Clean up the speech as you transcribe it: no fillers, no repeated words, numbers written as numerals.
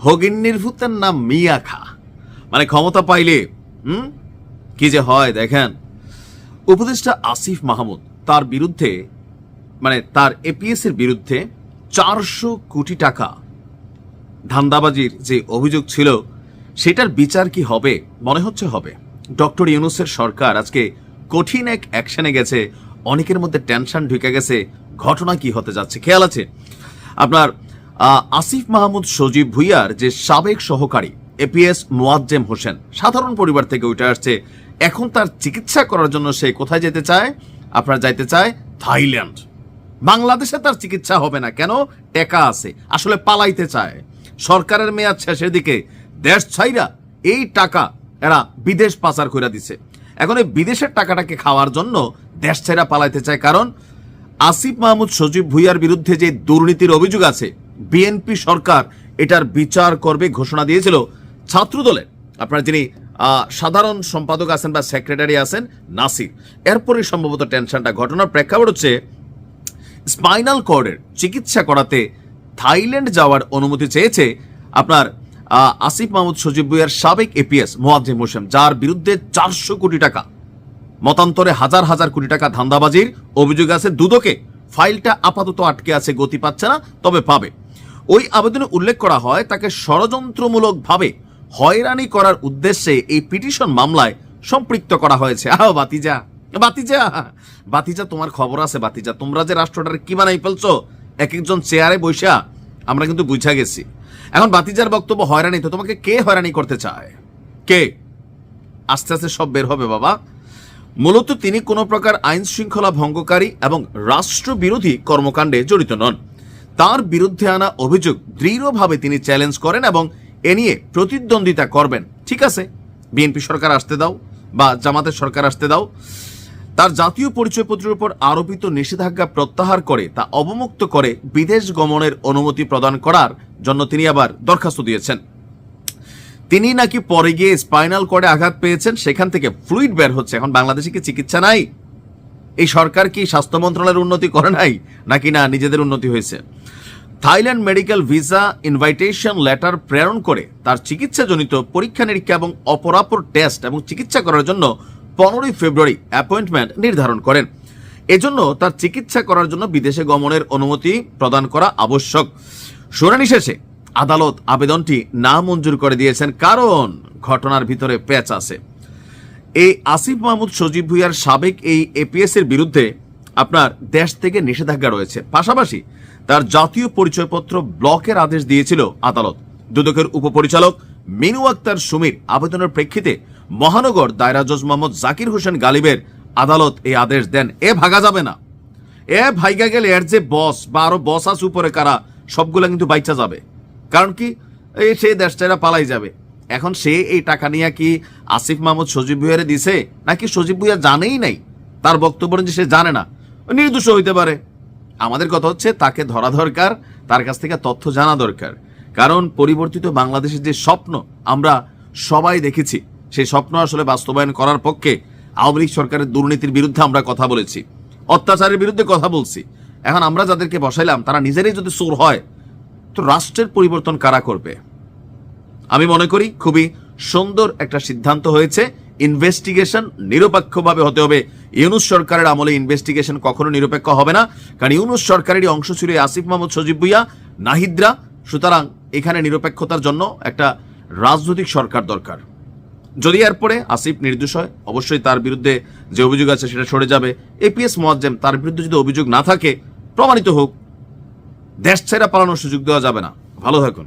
হগিন্নির ভূতের নাম মিয়া খা, মানে ক্ষমতা পাইলে কি যে হয় দেখেন। উপদেষ্টা আসিফ মাহমুদ তার বিরুদ্ধে, মানে তার এপিএস এর বিরুদ্ধে 400 কোটি টাকা ধান্দাবাজির যে অভিযোগ ছিল সেটার বিচার কি হবে? মনে হচ্ছে হবে। ডক্টর ইউনূসের সরকার আজকে কঠিন এক অ্যাকশনে গেছে, অনেকের মধ্যে টেনশন ঢুকে গেছে। ঘটনা কি হতে যাচ্ছে খেয়াল আছে আপনার? আসিফ মাহমুদ সজীব ভুইয়ার যে সাবেক সহকারী এপিএস মোয়াজ্জেম হোসেন, সাধারণ পরিবার থেকে উঠে আসছে। এখন তার চিকিৎসা করার জন্য সে কোথায় যেতে চায়? আপনার যাইতে চায় থাইল্যান্ড। বাংলাদেশে তার চিকিৎসা হবে না, কেন? টাকা আছে, আসলে পালাইতে চায়। সরকারের মেয়াদ শেষের দিকে দেশ ছাইরা এই টাকা এরা বিদেশ পাচার করে দিছে। এখন এই বিদেশের টাকাটাকে খাওয়ার জন্য দেশ ছাইরা পালাইতে চায়। কারণ আসিফ মাহমুদ সজীব ভুইয়ার বিরুদ্ধে যে দুর্নীতির অভিযোগ আছে, বিএনপি সরকার এটার বিচার করবে ঘোষণা দিয়েছিল ছাত্রদলের আপনার যিনি সাধারণ সম্পাদক আছেন বা সেক্রেটারি আছেন নাসির। এরপরে সম্ভবত টেনশনটা, ঘটনার প্রেক্ষাপট হচ্ছে স্পাইনাল কর্ডের চিকিৎসা করাতে থাইল্যান্ড যাওয়ার অনুমতি চেয়েছে আপনার আসিফ মাহমুদ সজীব ভুইয়ার সাবেক এপিএস মোয়াজ্জেম হোসেন, যার বিরুদ্ধে 400 কোটি টাকা, মতান্তরে হাজার হাজার কোটি টাকা ধান্দাবাজির অভিযোগ আছে দুদকে। ফাইলটা আপাতত আটকে আছে, গতি পাচ্ছে না, তবে পাবে। ওই আবেদনে উল্লেখ করা হয় তাকে ষড়যন্ত্রমূলকভাবে হয়রানি করার উদ্দেশ্যে এই পিটিশন মামলায় সম্পৃক্ত করা হয়েছে। বাতিজা বাতিজা বাতিজা, তোমার খবর আছে বাতিজা? তোমরা যে রাষ্ট্রটার কি বানাই ফেলছো এক একজন চেয়ারে বৈশা, আমরা কিন্তু বুঝা গেছি। এখন বাতিজার বক্তব্য হয়রানি, তো তোমাকে কে হয়রানি করতে চায়? কে? আস্তে আস্তে সব বের হবে বাবা। মূলত তিনি কোনো প্রকার আইন শৃঙ্খলা ভঙ্গকারী এবং রাষ্ট্রবিরোধী কর্মকাণ্ডে জড়িত নন। তার বিরুদ্ধে আনা অভিযোগ দৃঢ়ভাবে তিনি চ্যালেঞ্জ করেন এবং এ নিয়ে প্রতিদ্বন্দ্বিতা করবেন। ঠিক আছে, বিএনপি সরকার আসতে দাও বা জামাতের সরকার আসতে দাও। তার জাতীয় পরিচয়পত্রের উপর আরোপিত নিষেধাজ্ঞা প্রত্যাহার করে তা অবমুক্ত করে বিদেশ গমনের অনুমতি প্রদান করার জন্য তিনি আবার দরখাস্ত দিয়েছেন। তিনি নাকি পরে গিয়ে স্পাইনাল কর্ডে আঘাত পেয়েছেন, সেখান থেকে ফ্লুইড বের হচ্ছে। এখন বাংলাদেশে কি চিকিৎসা নাই? এই সরকার কি স্বাস্থ্য মন্ত্রণালয়ের উন্নতি করে নাই, নাকি না নিজেদের উন্নতি হয়েছে? Thailand medical visa invitation letter প্রেরণ করে তার চিকিৎসাজনিত পরীক্ষা নিরীক্ষা এবং অপরাপর টেস্ট এবং চিকিৎসা করার জন্য 15 ফেব্রুয়ারি অ্যাপয়েন্টমেন্ট নির্ধারণ করেন। এজন্য তার চিকিৎসা করার জন্য বিদেশে গমনের অনুমতি প্রদান করা আবশ্যক। শুনানি শেষে আদালত আবেদনটি না মঞ্জুর করে দিয়েছেন, কারণ ঘটনার ভিতরে প্যাচ আছে। এই আসিফ মাহমুদ সজীব ভুইয়ার সাবেক এই এপিএস এর বিরুদ্ধে আপনার দেশ থেকে নিষেধাজ্ঞা রয়েছে। পাশাপাশি তার জাতীয় পরিচয়পত্র ব্লকের আদেশ দিয়েছিল আদালত। দুদকের উপপরিচালক মিনু আক্তার সুমির আবেদনের প্রেক্ষিতে মহানগর দায়রা জজ মোহাম্মদ জাকির হোসেন গালিবের আদালত এই আদেশ দেন। এ ভাগা যাবে না, এ ভাইগা গেলে এর যে বস বা আরো বস আছে উপরে কারা, সবগুলা কিন্তু বাইচা যাবে। কারণ কি, সে দেশটারা পালাই যাবে। এখন সে এই টাকা নিয়ে কি আসিফ মাহমুদ সজীব ভুইয়ারে দিছে, নাকি সজীব ভুইয়া জানেই নাই? তার বক্তব্য যে সে জানে না, নির্দোষ হইতে পারে। আমাদের কথা হচ্ছে তাকে ধরা দরকার, তার কাছ থেকে তথ্য জানা দরকার। কারণ পরিবর্তিত বাংলাদেশের যে স্বপ্ন আমরা সবাই দেখেছি, সেই স্বপ্ন আসলে বাস্তবায়ন করার পক্ষে আওয়ামী লীগ সরকারের দুর্নীতির বিরুদ্ধে আমরা কথা বলেছি, অত্যাচারের বিরুদ্ধে কথা বলছি। এখন আমরা যাদেরকে বসাইলাম তারা নিজেরাই যদি চোর হয়, তো রাষ্ট্রের পরিবর্তন কারা করবে? আমি মনে করি খুবই সুন্দর একটা সিদ্ধান্ত হয়েছে। ইনভেস্টিগেশন নিরপেক্ষভাবে হতে হবে। ইউনূস সরকারের আমলে ইনভেস্টিগেশন কখনো নিরপেক্ষ হবে না, কারণ ইউনূস সরকারেরই অংশ ছিল আসিফ মাহমুদ সজীব ভুইয়া, নাহিদরা। সুতরাং এখানে নিরপেক্ষতার জন্য একটা রাজনৈতিক সরকার দরকার। যদি এরপরে আসিফ নির্দোষ হয়, অবশ্যই তার বিরুদ্ধে যে অভিযোগ আছে সেটা সরে যাবে। এপিএস মোয়াজ্জেম, তার বিরুদ্ধে যদি অভিযোগ না থাকে, প্রমাণিত হোক, দেশ ছেড়ে পালানোর সুযোগ দেওয়া যাবে না। ভালো থাকুন।